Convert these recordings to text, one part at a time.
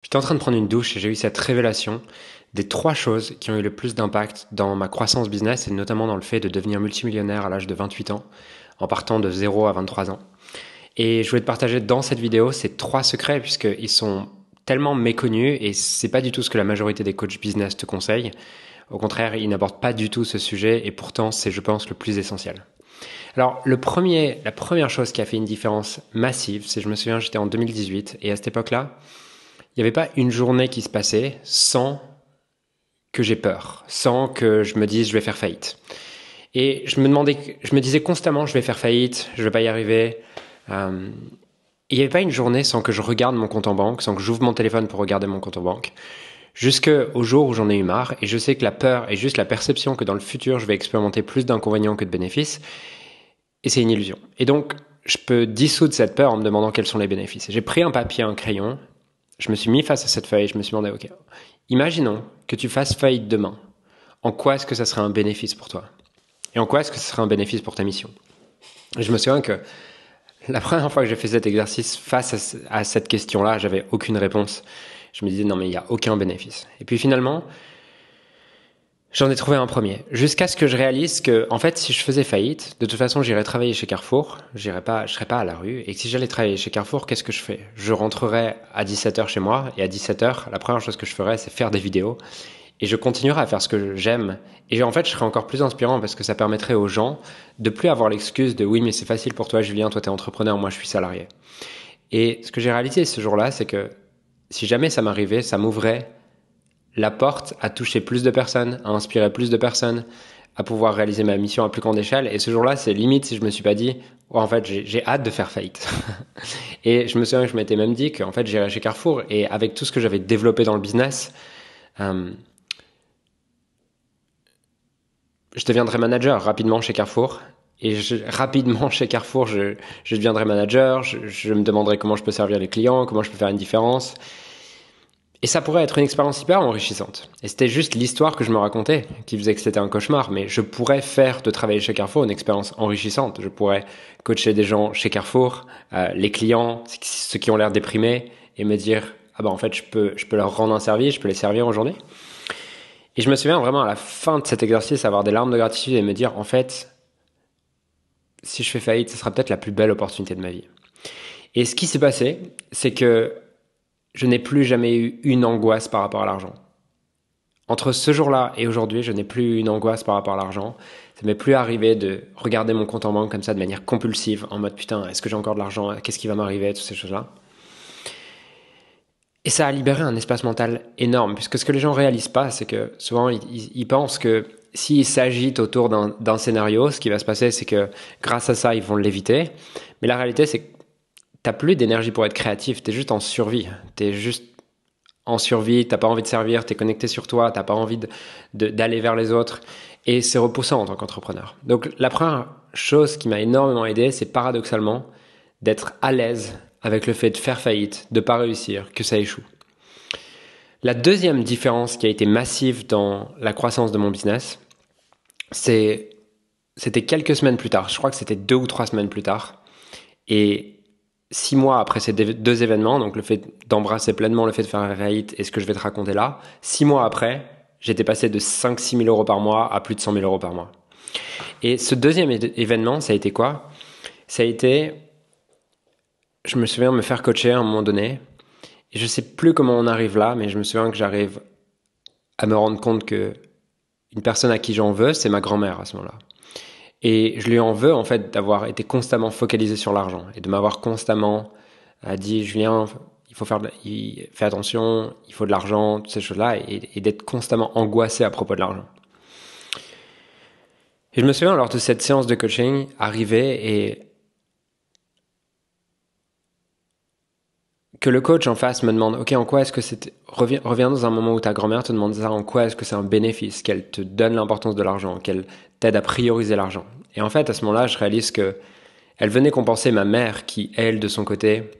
J'étais en train de prendre une douche et j'ai eu cette révélation des trois choses qui ont eu le plus d'impact dans ma croissance business et notamment dans le fait de devenir multimillionnaire à l'âge de 28 ans en partant de 0 à 23 ans. Et je voulais te partager dans cette vidéo ces trois secrets puisqu'ils sont tellement méconnus et c'est pas du tout ce que la majorité des coachs business te conseillent. Au contraire, ils n'abordent pas du tout ce sujet et pourtant c'est, je pense, le plus essentiel. Alors, la première chose qui a fait une différence massive, c'est, je me souviens, j'étais en 2018 et à cette époque-là, il n'y avait pas une journée qui se passait sans que j'ai peur, sans que je me dise je vais faire faillite. Et je me disais constamment je vais faire faillite, je vais pas y arriver. Il n'y avait pas une journée sans que je regarde mon compte en banque, sans que j'ouvre mon téléphone pour regarder mon compte en banque, jusqu'au jour où j'en ai eu marre. Et je sais que la peur est juste la perception que dans le futur je vais expérimenter plus d'inconvénients que de bénéfices. Et c'est une illusion. Et donc, je peux dissoudre cette peur en me demandant quels sont les bénéfices. Et j'ai pris un papier, un crayon, je me suis mis face à cette feuille, je me suis demandé, ok, imaginons que tu fasses faillite demain. En quoi est-ce que ça serait un bénéfice pour toi? Et en quoi est-ce que ce serait un bénéfice pour ta mission? Et je me souviens que la première fois que j'ai fait cet exercice face à cette question-là, j'avais aucune réponse. Je me disais, non mais il n'y a aucun bénéfice. Et puis finalement, j'en ai trouvé un premier. Jusqu'à ce que je réalise que, en fait, si je faisais faillite, de toute façon, j'irais travailler chez Carrefour. Je serais pas à la rue. Et que si j'allais travailler chez Carrefour, qu'est-ce que je fais? Je rentrerais à 17h chez moi. Et à 17h, la première chose que je ferais, c'est faire des vidéos. Et je continuerai à faire ce que j'aime. Et en fait, je serais encore plus inspirant parce que ça permettrait aux gens de plus avoir l'excuse de oui, mais c'est facile pour toi, Julien, toi t'es entrepreneur, moi je suis salarié. Et ce que j'ai réalisé ce jour-là, c'est que si jamais ça m'arrivait, ça m'ouvrait la porte à toucher plus de personnes, à inspirer plus de personnes, à pouvoir réaliser ma mission à plus grande échelle. Et ce jour-là, c'est limite si je me suis pas dit, oh, en fait, j'ai hâte de faire faillite. Et je me souviens que je m'étais même dit qu'en fait, j'irais chez Carrefour et avec tout ce que j'avais développé dans le business, je deviendrai manager rapidement chez Carrefour. Et rapidement chez Carrefour, je deviendrai manager, je me demanderai comment je peux servir les clients, comment je peux faire une différence. Et ça pourrait être une expérience hyper enrichissante. Et c'était juste l'histoire que je me racontais qui faisait que c'était un cauchemar. Mais je pourrais faire de travailler chez Carrefour une expérience enrichissante. Je pourrais coacher des gens chez Carrefour, les clients, ceux qui ont l'air déprimés, et me dire, ah ben en fait, je peux leur rendre un service, je peux les servir aujourd'hui. Et je me souviens vraiment à la fin de cet exercice avoir des larmes de gratitude et me dire, en fait, si je fais faillite, ce sera peut-être la plus belle opportunité de ma vie. Et ce qui s'est passé, c'est que je n'ai plus jamais eu une angoisse par rapport à l'argent. Entre ce jour-là et aujourd'hui, je n'ai plus une angoisse par rapport à l'argent. Ça m'est plus arrivé de regarder mon compte en banque comme ça de manière compulsive, en mode putain, est-ce que j'ai encore de l'argent? Qu'est-ce qui va m'arriver? Toutes ces choses-là. Et ça a libéré un espace mental énorme, puisque ce que les gens réalisent pas, c'est que souvent ils pensent que s'ils s'agitent autour d'un scénario, ce qui va se passer, c'est que grâce à ça, ils vont l'éviter. Mais la réalité, c'est que t'as plus d'énergie pour être créatif, t'es juste en survie. T'es juste en survie, t'as pas envie de servir, t'es connecté sur toi, t'as pas envie d'aller vers les autres. Et c'est repoussant en tant qu'entrepreneur. Donc la première chose qui m'a énormément aidé, c'est paradoxalement d'être à l'aise avec le fait de faire faillite, de pas réussir, que ça échoue. La deuxième différence qui a été massive dans la croissance de mon business, c'était quelques semaines plus tard. Je crois que c'était 2 ou 3 semaines plus tard. Et 6 mois après ces deux événements, donc le fait d'embrasser pleinement le fait de faire faillite et ce que je vais te raconter là, 6 mois après, j'étais passé de 5-6 000 euros par mois à plus de 100 000 euros par mois. Et ce deuxième événement, ça a été quoi? Ça a été, je me souviens de me faire coacher à un moment donné. Et je sais plus comment on arrive là, mais je me souviens que j'arrive à me rendre compte que une personne à qui j'en veux, c'est ma grand-mère à ce moment-là. Et je lui en veux en fait d'avoir été constamment focalisé sur l'argent et de m'avoir constamment dit Julien, fais attention, il faut de l'argent, toutes ces choses-là, et d'être constamment angoissé à propos de l'argent. Et je me souviens lors de cette séance de coaching arriver et que le coach en face me demande, ok, en quoi est-ce que c'est, reviens dans un moment où ta grand-mère te demande ça, en quoi est-ce que c'est un bénéfice, qu'elle te donne l'importance de l'argent, qu'elle t'aide à prioriser l'argent. Et en fait, à ce moment-là, je réalise que elle venait compenser ma mère qui, elle, de son côté,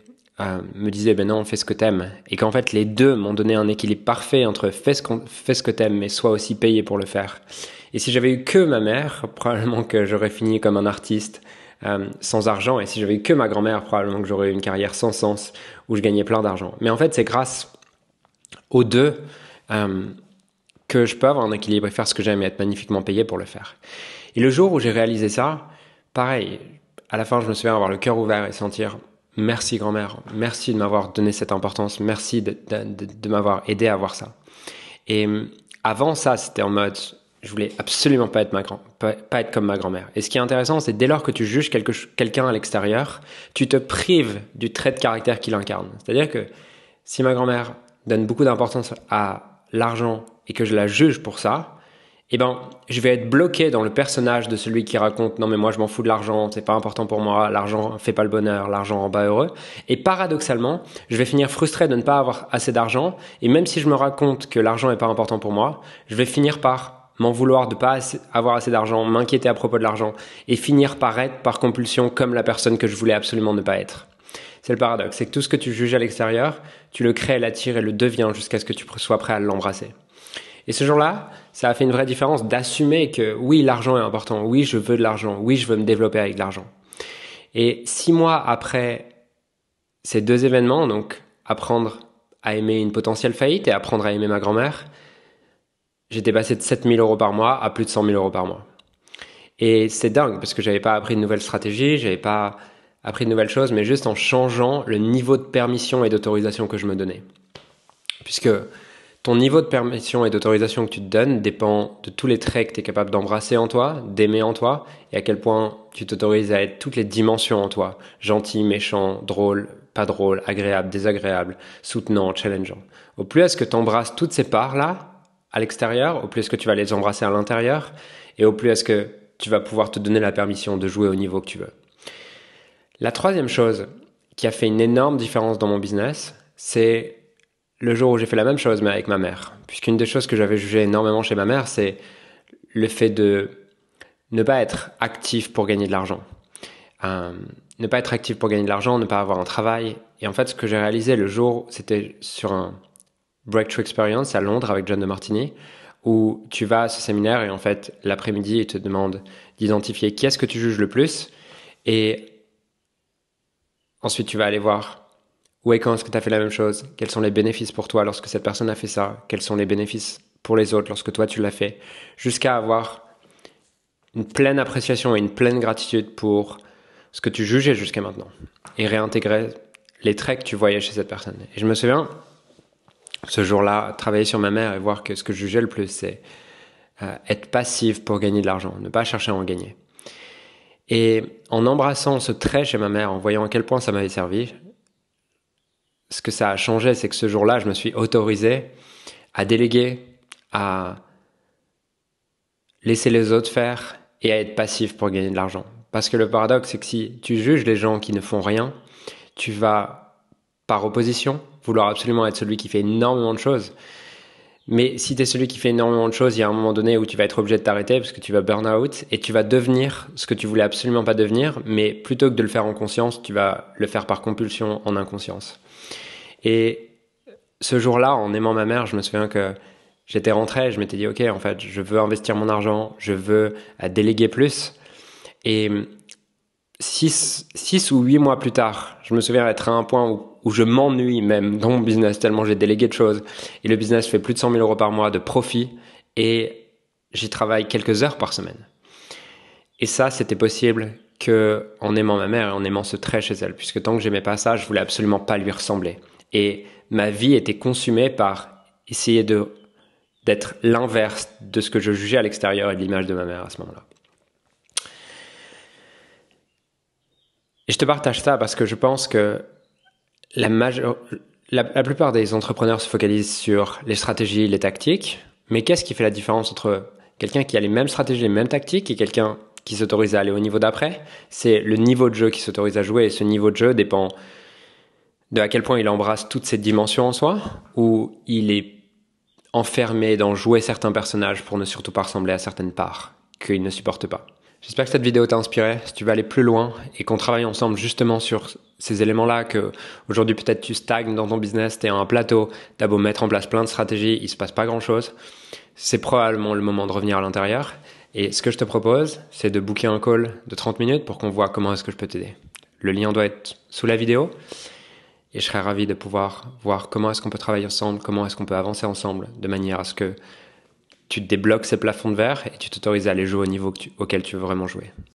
me disait, ben non, fais ce que t'aimes. Et qu'en fait, les deux m'ont donné un équilibre parfait entre fais ce que t'aimes, mais sois aussi payé pour le faire. Et si j'avais eu que ma mère, probablement que j'aurais fini comme un artiste, sans argent. Et si j'avais eu que ma grand-mère, probablement que j'aurais eu une carrière sans sens où je gagnais plein d'argent. Mais en fait, c'est grâce aux deux, que je peux avoir un équilibre et faire ce que j'aime et être magnifiquement payé pour le faire. Et le jour où j'ai réalisé ça, pareil, à la fin, je me souviens avoir le cœur ouvert et sentir merci grand-mère, merci de m'avoir donné cette importance, merci de m'avoir aidé à voir ça. Et avant ça, c'était en mode, je voulais absolument pas être pas être comme ma grand-mère. Et ce qui est intéressant, c'est dès lors que tu juges quelqu'un à l'extérieur, tu te prives du trait de caractère qu'il incarne. C'est-à-dire que si ma grand-mère donne beaucoup d'importance à l'argent et que je la juge pour ça, eh ben, je vais être bloqué dans le personnage de celui qui raconte non mais moi je m'en fous de l'argent, c'est pas important pour moi, l'argent fait pas le bonheur, l'argent rend pas heureux. Et paradoxalement, je vais finir frustré de ne pas avoir assez d'argent. Et même si je me raconte que l'argent est pas important pour moi, je vais finir par m'en vouloir de pas avoir assez d'argent, m'inquiéter à propos de l'argent et finir par être par compulsion comme la personne que je voulais absolument ne pas être. C'est le paradoxe, c'est que tout ce que tu juges à l'extérieur, tu le crées, l'attires et le deviens jusqu'à ce que tu sois prêt à l'embrasser. Et ce jour-là, ça a fait une vraie différence d'assumer que oui, l'argent est important, oui, je veux de l'argent, oui, je veux me développer avec de l'argent. Et 6 mois après ces deux événements, donc apprendre à aimer une potentielle faillite et apprendre à aimer ma grand-mère, j'étais passé de 7 000 € par mois à plus de 100 000 € par mois. Et c'est dingue parce que j'avais pas appris de nouvelles stratégies, j'avais pas appris de nouvelles choses, mais juste en changeant le niveau de permission et d'autorisation que je me donnais. Puisque ton niveau de permission et d'autorisation que tu te donnes dépend de tous les traits que tu es capable d'embrasser en toi, d'aimer en toi, et à quel point tu t'autorises à être toutes les dimensions en toi. Gentil, méchant, drôle, pas drôle, agréable, désagréable, soutenant, challengeant. Au plus est-ce que tu embrasses toutes ces parts-là à l'extérieur, au plus est-ce que tu vas les embrasser à l'intérieur, et au plus est-ce que tu vas pouvoir te donner la permission de jouer au niveau que tu veux. La troisième chose qui a fait une énorme différence dans mon business, c'est le jour où j'ai fait la même chose mais avec ma mère. Puisqu'une des choses que j'avais jugé énormément chez ma mère, c'est le fait de ne pas être actif pour gagner de l'argent. Ne pas être actif pour gagner de l'argent, ne pas avoir un travail. Et en fait, ce que j'ai réalisé le jour, c'était sur un Breakthrough Experience à Londres avec John de Martini, où tu vas à ce séminaire et en fait, l'après-midi, il te demande d'identifier qui est-ce que tu juges le plus. Et ensuite, tu vas aller voir où et quand est-ce que tu as fait la même chose, quels sont les bénéfices pour toi lorsque cette personne a fait ça, quels sont les bénéfices pour les autres lorsque toi tu l'as fait, jusqu'à avoir une pleine appréciation et une pleine gratitude pour ce que tu jugeais jusqu'à maintenant et réintégrer les traits que tu voyais chez cette personne. Et je me souviens, ce jour-là, travailler sur ma mère et voir que ce que je jugeais le plus, c'est être passif pour gagner de l'argent, ne pas chercher à en gagner. Et en embrassant ce trait chez ma mère, en voyant à quel point ça m'avait servi, ce que ça a changé, c'est que ce jour-là, je me suis autorisé à déléguer, à laisser les autres faire et à être passif pour gagner de l'argent. Parce que le paradoxe, c'est que si tu juges les gens qui ne font rien, tu vas, par opposition, vouloir absolument être celui qui fait énormément de choses. Mais si tu es celui qui fait énormément de choses, il y a un moment donné où tu vas être obligé de t'arrêter parce que tu vas burn out et tu vas devenir ce que tu voulais absolument pas devenir, mais plutôt que de le faire en conscience, tu vas le faire par compulsion en inconscience. Et ce jour-là, en aimant ma mère, je me souviens que j'étais rentré et je m'étais dit, ok, en fait, je veux investir mon argent, je veux déléguer plus. Et 6 ou 8 mois plus tard, je me souviens être à un point où je m'ennuie même dans mon business tellement j'ai délégué de choses. Et le business fait plus de 100 000 € par mois de profit et j'y travaille quelques heures par semaine. Et ça, c'était possible que en aimant ma mère et en aimant ce trait chez elle, puisque tant que j'aimais pas ça, je voulais absolument pas lui ressembler. Et ma vie était consumée par essayer d'être l'inverse de ce que je jugeais à l'extérieur et de l'image de ma mère à ce moment-là. Et je te partage ça parce que je pense que la plupart des entrepreneurs se focalisent sur les stratégies, les tactiques, mais qu'est-ce qui fait la différence entre quelqu'un qui a les mêmes stratégies, les mêmes tactiques et quelqu'un qui s'autorise à aller au niveau d'après? C'est le niveau de jeu qui s'autorise à jouer et ce niveau de jeu dépend de à quel point il embrasse toutes ces dimensions en soi ou il est enfermé dans jouer certains personnages pour ne surtout pas ressembler à certaines parts qu'il ne supporte pas. J'espère que cette vidéo t'a inspiré. Si tu veux aller plus loin et qu'on travaille ensemble justement sur ces éléments-là, que aujourd'hui peut-être tu stagnes dans ton business, t'es à un plateau, t'as beau mettre en place plein de stratégies, il se passe pas grand-chose, c'est probablement le moment de revenir à l'intérieur. Et ce que je te propose, c'est de booker un call de 30 minutes pour qu'on voit comment est-ce que je peux t'aider. Le lien doit être sous la vidéo. et je serais ravi de pouvoir voir comment est-ce qu'on peut travailler ensemble, comment est-ce qu'on peut avancer ensemble de manière à ce que tu débloques ces plafonds de verre et tu t'autorises à aller jouer au niveau auquel tu veux vraiment jouer.